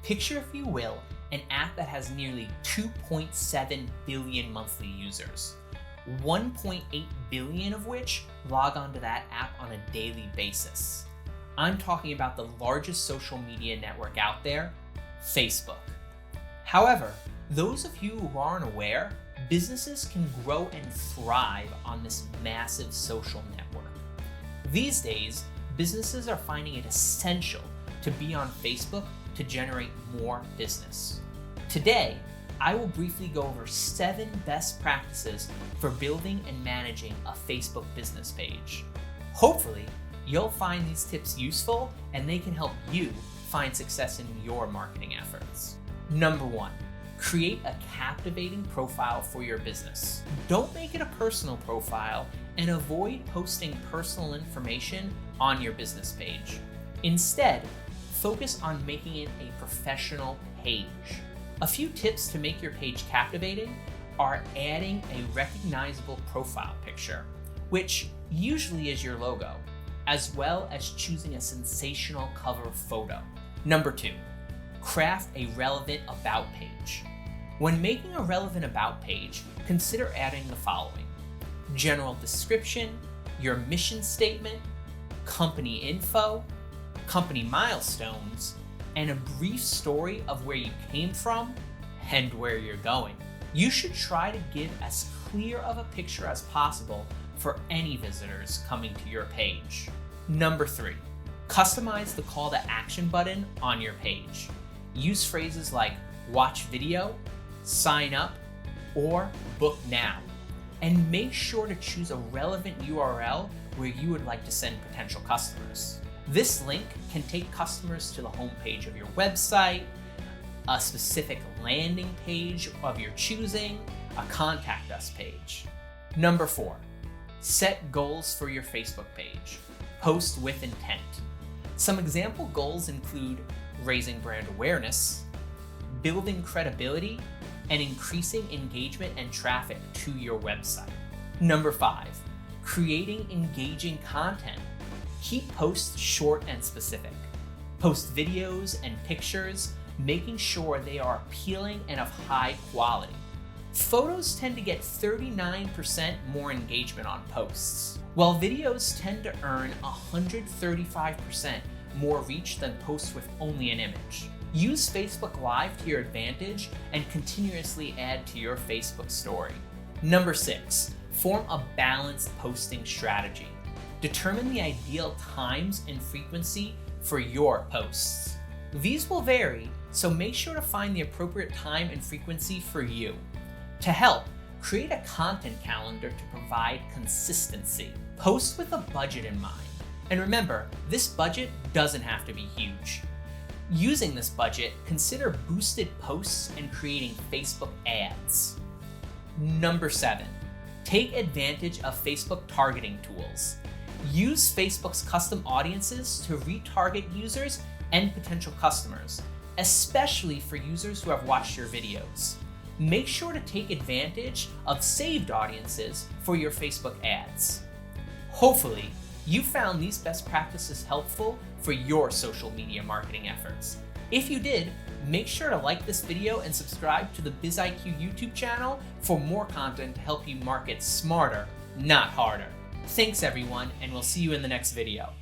Picture, if you will, an app that has nearly 2.7 billion monthly users, 1.8 billion of which log onto that app on a daily basis. I'm talking about the largest social media network out there, Facebook. However, those of you who aren't aware, businesses can grow and thrive on this massive social network. These days, businesses are finding it essential to be on Facebook to generate more business. Today, I will briefly go over 7 best practices for building and managing a Facebook business page. Hopefully, you'll find these tips useful and they can help you find success in your marketing efforts. Number 1, create a captivating profile for your business. Don't make it a personal profile and avoid posting personal information on your business page. Instead, focus on making it a professional page. A few tips to make your page captivating are adding a recognizable profile picture, which usually is your logo, as well as choosing a sensational cover photo. Number 2, craft a relevant about page. When making a relevant about page, consider adding the following: general description, your mission statement, company info, company milestones, and a brief story of where you came from and where you're going. You should try to give as clear of a picture as possible for any visitors coming to your page. Number 3, customize the call to action button on your page. Use phrases like watch video, sign up, or book now. And make sure to choose a relevant URL where you would like to send potential customers. This link can take customers to the homepage of your website, a specific landing page of your choosing, a contact us page. Number 4, set goals for your Facebook page. Post with intent. Some example goals include raising brand awareness, building credibility, and increasing engagement and traffic to your website. Number 5, creating engaging content. Keep posts short and specific. Post videos and pictures, making sure they are appealing and of high quality. Photos tend to get 39% more engagement on posts, while videos tend to earn 135% more reach than posts with only an image. Use Facebook Live to your advantage and continuously add to your Facebook story. Number 6, form a balanced posting strategy. Determine the ideal times and frequency for your posts. These will vary, so make sure to find the appropriate time and frequency for you. To help, create a content calendar to provide consistency. Post with a budget in mind. And remember, this budget doesn't have to be huge. Using this budget, consider boosted posts and creating Facebook ads. Number 7, take advantage of Facebook targeting tools. Use Facebook's custom audiences to retarget users and potential customers, especially for users who have watched your videos. Make sure to take advantage of saved audiences for your Facebook ads. Hopefully, you found these best practices helpful for your social media marketing efforts. If you did, make sure to like this video and subscribe to the BizIQ YouTube channel for more content to help you market smarter, not harder. Thanks everyone, and we'll see you in the next video.